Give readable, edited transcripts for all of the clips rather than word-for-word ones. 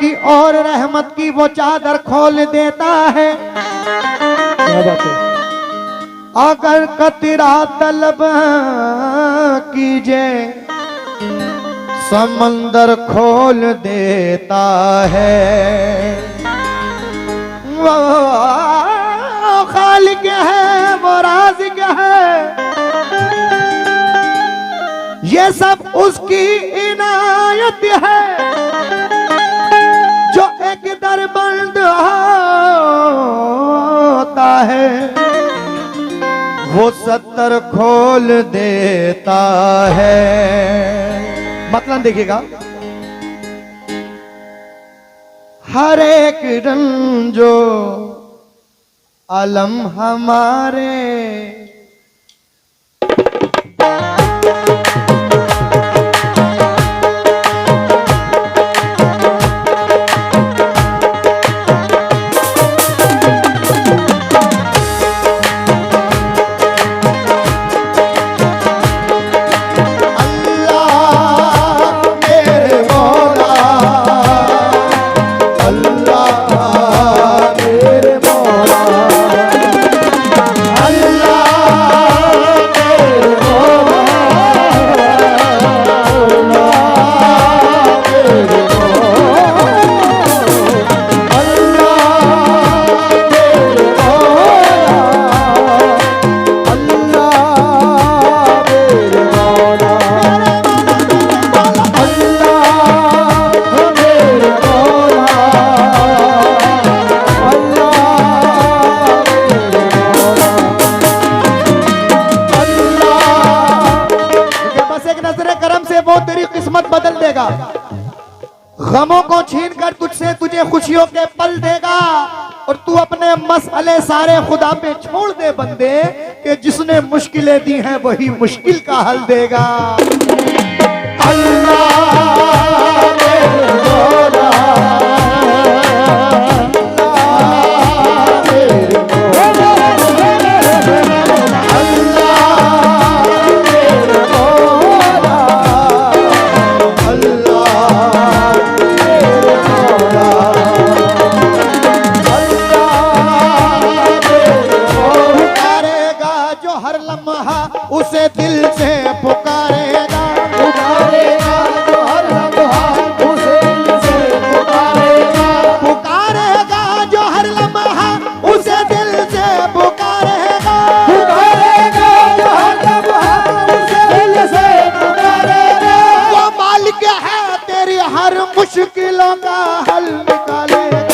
की और रहमत की वो चादर खोल देता है। क्या बात है। अगर कतरा तलब कीजे समंदर खोल देता है। वो खालिक है, वो राज़िक है, ये सब उसकी इनायत है। जो एक दर बंद होता है वो 70 खोल देता है। मतलब देखिएगा, हर एक रंजो अलम हमारे बदल देगा। गमों को छीन कर तुझसे तुझे खुशियों के पल देगा और तू अपने मसले सारे खुदा पे छोड़ दे बंदे, कि जिसने मुश्किलें दी हैं वही मुश्किल का हल देगा। उसे दिल से पुकारेगा, पुकारेगा जो हर लम्हा उसे दिल से पुकारेगा, पुकारेगा जो हर लम्हा उसे दिल से पुकारेगा, पुकारेगा जो हर लम्हा उसे दिल से पुकारेगा। वो मालिक है तेरी हर मुश्किलों का हल निकालेगा।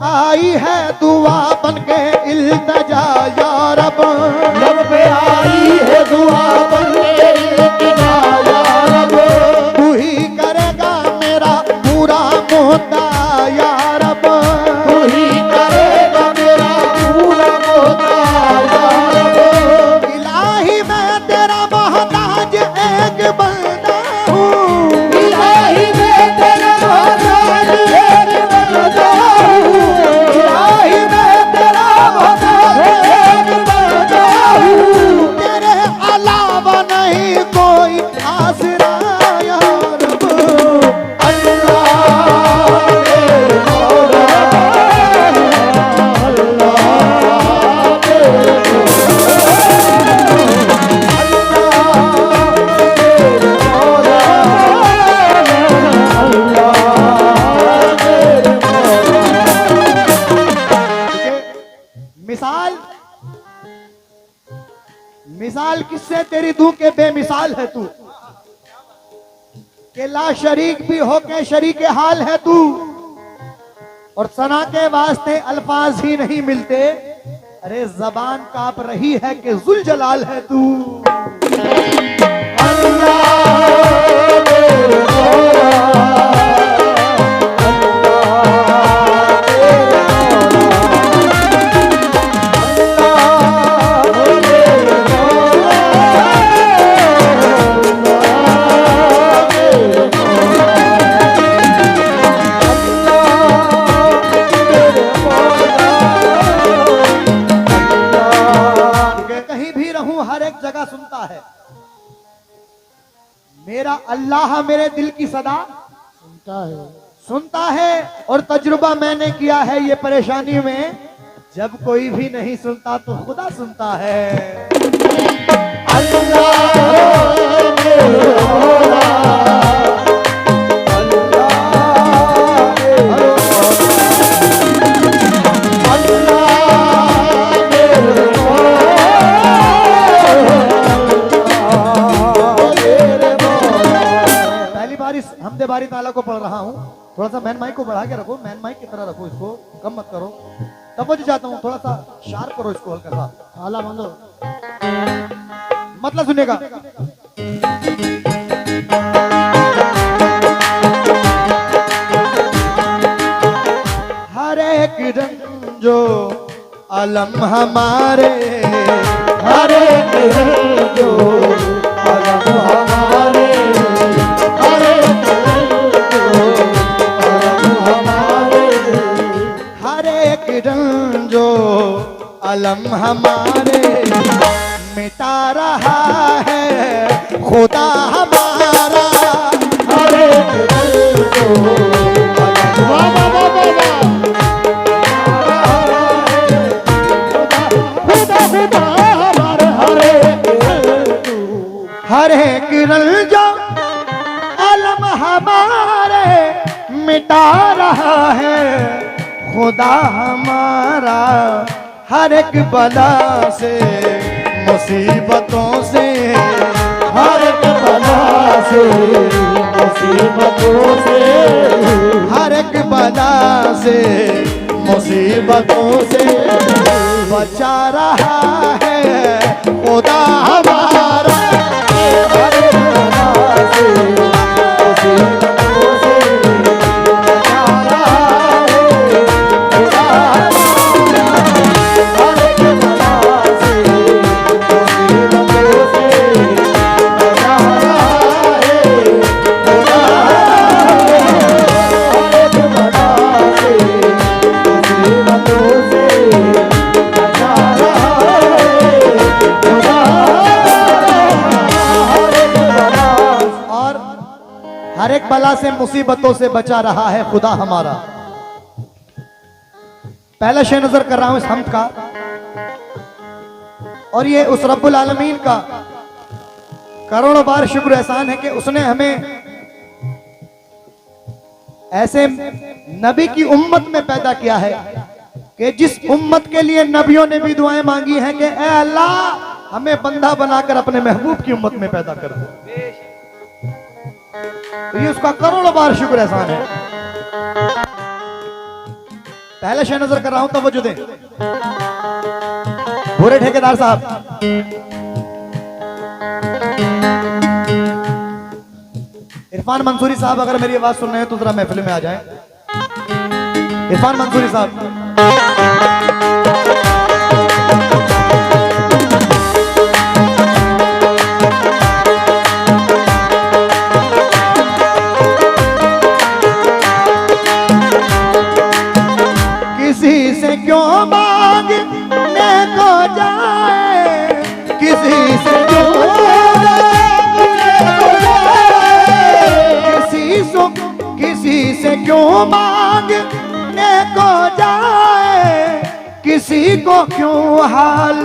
आई है दुआ बन के इल्तिजा या रब, लब पे आई है दुआ बन के इल्तिजा या रब, तू ही करेगा मेरा पूरा मुद्दा या रब, तू ही करेगा मेरा पूरा मुद्दा या रब। इलाही मैं तेरा मोहताज एक बंदा हूँ, इलाही मैं तेरा मोहताज एक बंदा हूँ, तेरे अलावा नहीं कोई आसरा या रब। मिसाल किससे तेरी दूं के बेमिसाल है तू, के ला शरीक भी हो के शरीक हाल है तू, और सना के वास्ते अल्फाज ही नहीं मिलते, अरे जबान कांप रही है कि जुल जलाल है तू। जगह सुनता है मेरा अल्लाह, मेरे दिल की सदा सुनता है। और तजुर्बा मैंने किया है ये परेशानी में, जब कोई भी नहीं सुनता तो खुदा सुनता है। हमदे बारी ताला को पढ़ रहा हूँ, थोड़ा सा मैन माइक को बढ़ा के रखो, मैन माइक की तरह रखो, इसको कम मत करो। तब मुझे चाहता हूँ थोड़ा सा शार्प करो इसको, हल्का सा आला बांधो, मतलब सुनेगा। हर एक रंग जो अलम हमारे, हर एक रंग जो अलम हमारे, रंग जो अलम हमारे मिटा रहा है खुदा हमारा। हरे रंग जो हरे किरण जो अलम हमारे मिटा रहा है खुदा हमारा। हर एक बला से मुसीबतों से, हर एक बला से मुसीबतों से, हर एक बला से मुसीबतों से बचा रहा है खुदा हमारा। हर एक बला से मुसीबतों से बचा रहा है खुदा हमारा। हर एक बला से मुसीबतों से बचा रहा है खुदा हमारा। हर एक बला से मुसीबतों से बचा रहा है खुदा हमारा। और हर एक बला से मुसीबतों से बचा रहा है खुदा हमारा। पहला शेर नजर कर रहा हूं इस हम्द का, और ये उस रब्बुल आलमीन का करोड़ों बार शुक्र एहसान है कि उसने हमें ऐसे नबी की उम्मत में पैदा किया है कि जिस उम्मत के लिए नबियों ने भी दुआएं मांगी हैं कि ऐ अल्लाह हमें बंदा बनाकर अपने महबूब की उम्मत में पैदा कर दो। तो ये उसका करोड़ों बार शुक्र एहसान है। पहले शेर नजर कर रहा हूं, तवज्जो दें बुरे ठेकेदार साहब। इरफान मंसूरी साहब अगर मेरी आवाज सुन रहे हैं तो जरा महफिल में आ जाएं। इरफान मंसूरी साहब। किसी से क्यों मांगने को जाए, किसी से क्यों किसी से क्यों मांगने को जाए, किसी को क्यों हाल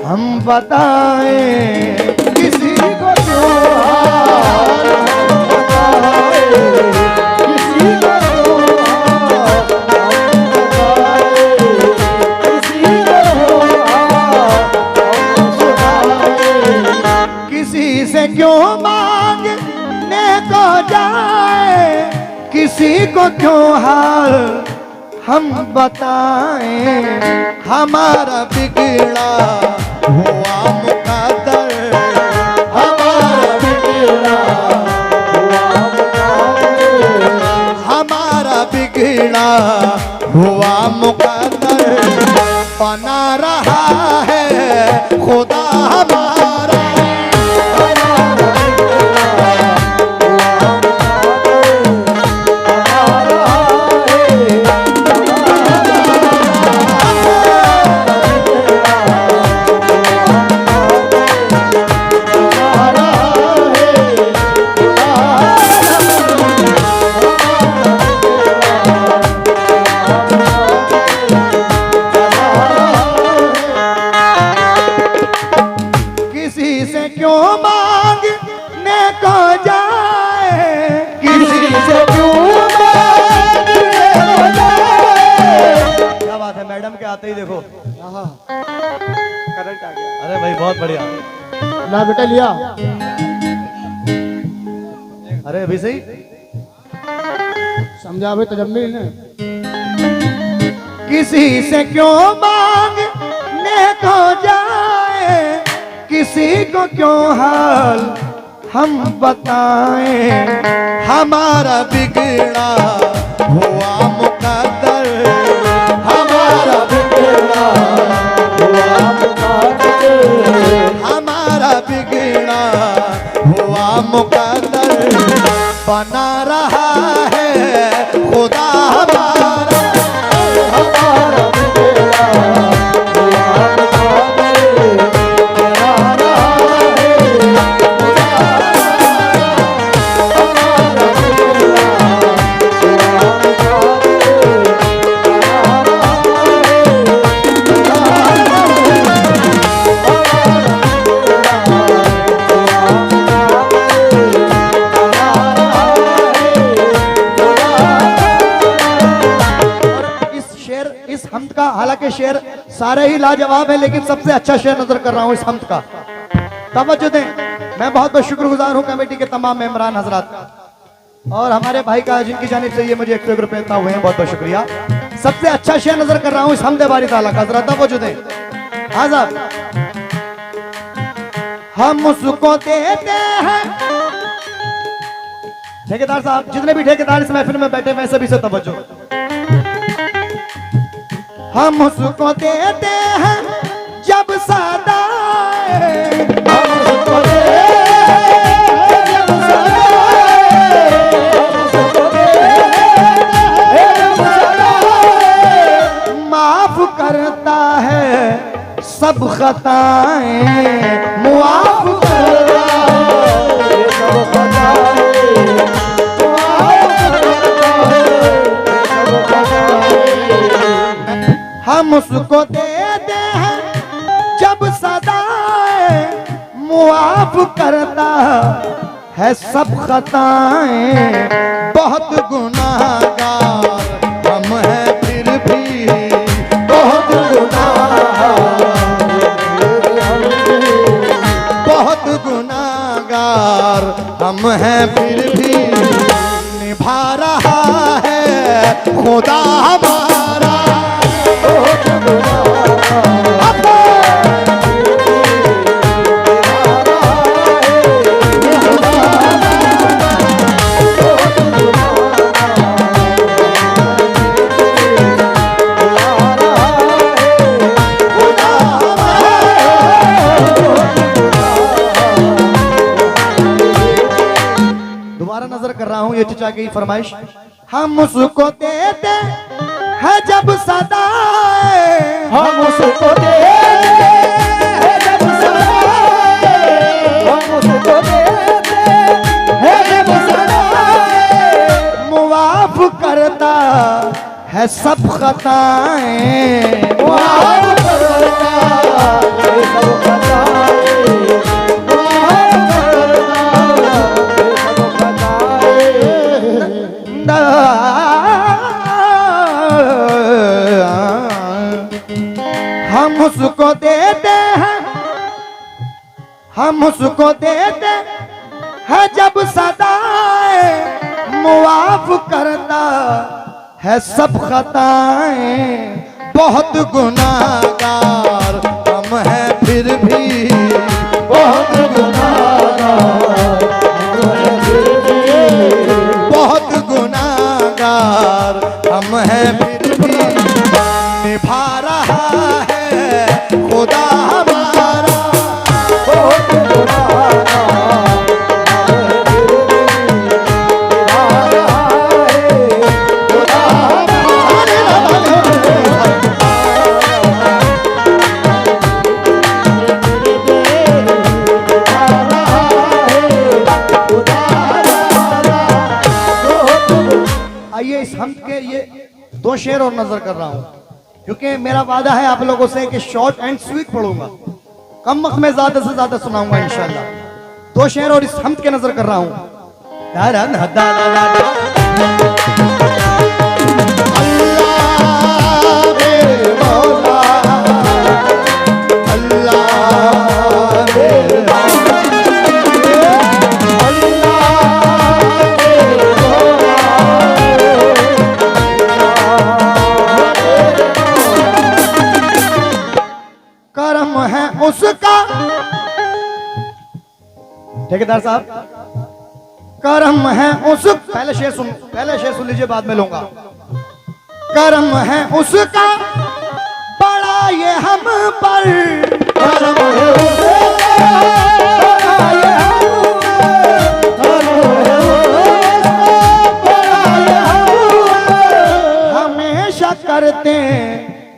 हम बताएं, किसी को क्यों हाल हम बताएं, किसी को क्यों हाल हम बताएं, किसी को क्यों हाल हम सुनाएं, किसी से क्यों मांगने को जाए, किसी को क्यों हाल हम बताएं हमारा बिगड़ा हुआ मुकद्दर, हमारा बिगड़ा हुआ मुकद्दर, हमारा बिगड़ा हुआ मुकद्दर बना रहा है खुदा हमारा, मैडम के आते ही देखो करंट आ गया। अरे भाई बहुत बढ़िया ना बेटा लिया। अरे अभी सही समझा भाई तजम्मी ने। किसी से क्यों मांगने को जाए, किसी को क्यों हाल हम बताएं हमारा बिगड़ा हुआ मुकद्दर, हमारा बिगड़ा हुआ मुकद्दर, हमारा बिगड़ा हुआ मुकद्दर बना रहा है खुदा हमारा, हमारा बिगड़ा हुआ मुकद्दर बना रहा है खुदा हमारा, इस हमद का, हालांकि शेर सारे ही लाजवाब है लेकिन सबसे अच्छा शेर नजर कर रहा हूं इस हमद का, तवज्जो दें। मैं बहुत बहुत शुक्रगुजार हूं कमेटी के तमाम मेंबरान हजरात का और हमारे भाई का जिनकी जानिब से ये मुझे 101 रुपए देता हुए हैं, बहुत बहुत शुक्रिया। सबसे अच्छा शेर नजर कर रहा हूं इस हमद बारी ताला का, हजरात तवज्जो दें। आजाद हम उसको देते हैं, ठेकेदार साहब जितने भी ठेकेदार इस महफिल में बैठे हैं सभी से तवज्जो, हम उसको देते हैं जब सदा, हम उसको देते हैं जब सदा, हम उसको देते हैं जब सदा, माफ करता है सब खताएं, मुआफ करता है सब खताएं, मुआफ करता है सब खताएं, हम उसको देते हैं जब सदाएं, मुआफ करता है सब खताएं, बहुत गुनाहगार हम हैं फिर भी, बहुत गुनाहगार, बहुत गुनाहगार हम हैं फिर भी, निभा रहा है खुदा हमारा, दोबारा नजर कर रहा हूं ये चचा की फरमाइश, हम उसको देते हैं जब सदाएं, हम उसको देते हैं जब सदाएं, हम उसको देते हैं जब सदाएं, मुआफ करता है सब खताएं, मुआफ करता है सब खताएं, मुआफ करता है सब खताएं, हम उसको देते हैं, हम उसको देते हैं जब सदाएं, मुआफ करता है सब खताएं, बहुत गुनाहगार हम हैं फिर भी बहुत गुनाहगार, बहुत गुनाहगार हम हैं फिर भी निभा रहा है खुदा हमारा बहुत गुनाहगार, निभा रहा है खुदा आइए इस हमद के ये 2 शेर और नजर कर रहा हूं, क्योंकि मेरा वादा है आप लोगों से कि शॉर्ट एंड स्वीट पढ़ूंगा, कम वक्त में ज्यादा से ज्यादा सुनाऊंगा इंशाल्लाह। 2 शेर और इस हमद के नजर कर रहा हूं। करम है उसका, ठेकेदार साहब, करम है उस पहले शेर सुन लीजिए, बाद में लूंगा। करम है उसका बड़ा ये हम पर, करम है उसका बड़ा ये हम पर, हमेशा करते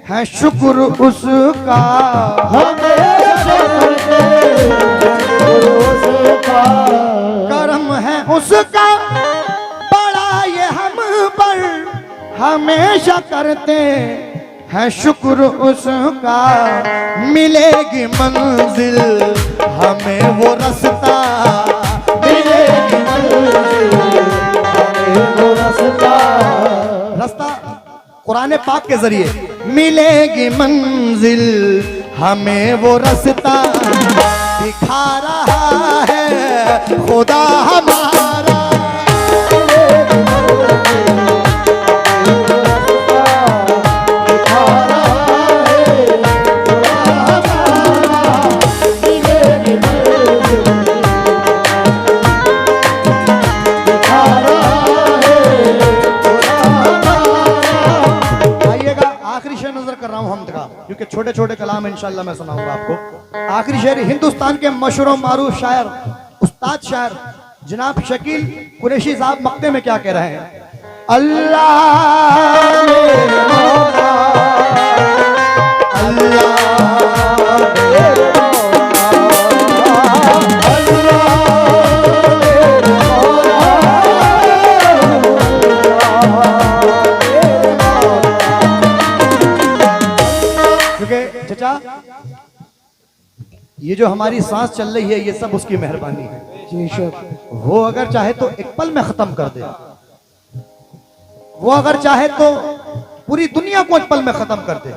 हैं शुक्र उसका, हमेशा करते हैं उसका। करम है उसका बड़ा ये हम पर, हमेशा करते हैं शुक्र उसका। मिलेगी मंजिल हमें वो रास्ता, मिलेगी मंजिल हमें वो रास्ता, रास्ता कुरान पाक के जरिए मिलेगी मंजिल हमें वो रास्ता, दिखा रहा है खुदा हमारा। दिखा रहा है खुदा हमारा, मिलेगी मंजिल दिखा रहा है खुदा हमारा। आइएगा आखिरी शेर नजर कर रहा हूं हमद का, क्योंकि छोटे छोटे कलाम इंशाल्लाह मैं सुनाऊंगा आपको। आखिरी शेर हिंदुस्तान के मशहूर मारूफ शायर, उस्ताद शायर जनाब शकील कुरैशी साहब मक्ते में क्या कह रहे हैं। अल्लाह मेरे मौला, अल्लाह मेरे मौला, अल्लाह मेरे मौला, क्योंकि चचा ये जो हमारी सांस चल रही है ये सब उसकी मेहरबानी है। वो अगर चाहे तो एक पल में खत्म कर दे, वो अगर चाहे तो पूरी दुनिया को एक पल में खत्म कर दे,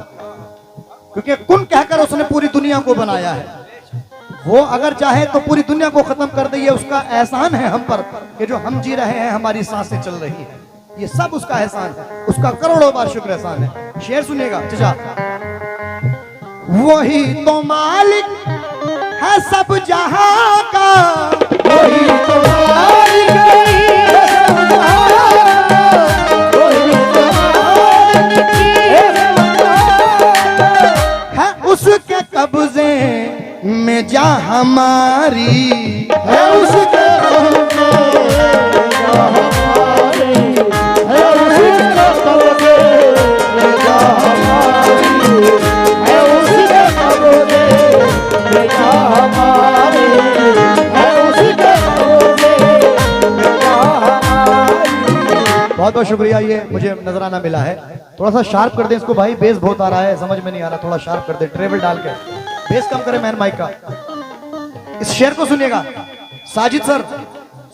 क्योंकि कुन कहकर उसने पूरी दुनिया को बनाया है। वो अगर चाहे तो पूरी दुनिया को खत्म कर दे, ये उसका एहसान है हम पर कि जो हम जी रहे हैं, हमारी सांसें चल रही हैं, ये सब उसका एहसान है, उसका करोड़ों बार शुक्र एहसान है। शेर सुनिएगा चचा। वही तो मालिक है सब जहां का, वही तो मालिक है सब जहां का, वही तो मालिक है सब जहां का, है उसके कब्जे में जा हमारी, है उसके कब्जे में जा हमारी, है उसके कब्जे में जा हमारी, है उसके कब्जे में जा हमारी, है उसके कब्जे में जा हमारी। बहुत बहुत शुक्रिया, ये मुझे नजराना मिला है। थोड़ा सा शार्प कर दें इसको भाई, बेस बहुत आ रहा है, समझ में नहीं आ रहा, थोड़ा शार्प कर दें, ट्रेवल डाल के बेस कम करें मैन माइक का। इस शेर को सुनिएगा साजिद सर,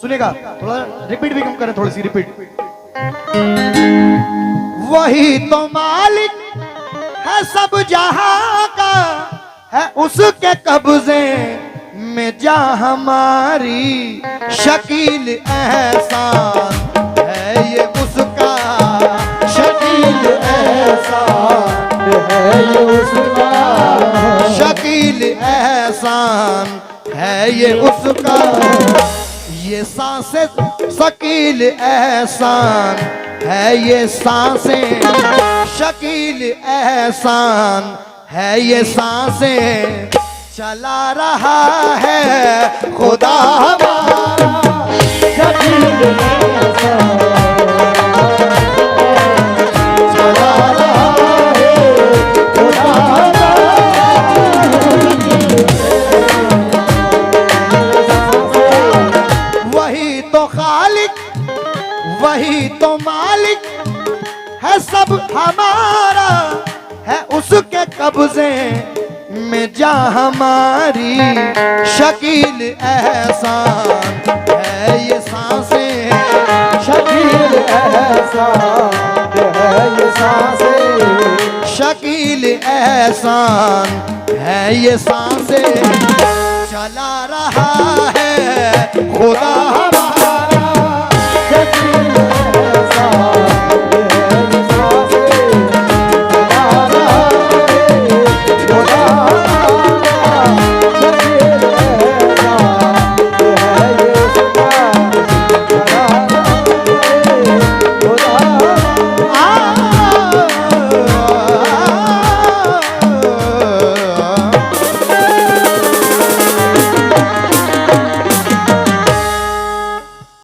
सुनिएगा, थोड़ा रिपीट भी कम करें, थोड़ी सी रिपीट। वही तो मालिक है सब जहां का, है उसके कब्जे में जा हमारी, शकील एहसान है ये उसका, एहसान है ये उसका, ये सांसें शकील एहसान है ये सांसें, शकील एहसान है ये सांसें, चला रहा है खुदा हमारा शकील एहसान, चला रहा है खुदा वही तो खालिक वही तो मालिक है सब हमारा, है उसके कब्जे में जा हमारी, शकील एहसान है ये सांसें, शकील एहसान है ये सांसें, शकील एहसान है ये सांसें, चला रहा है खुदा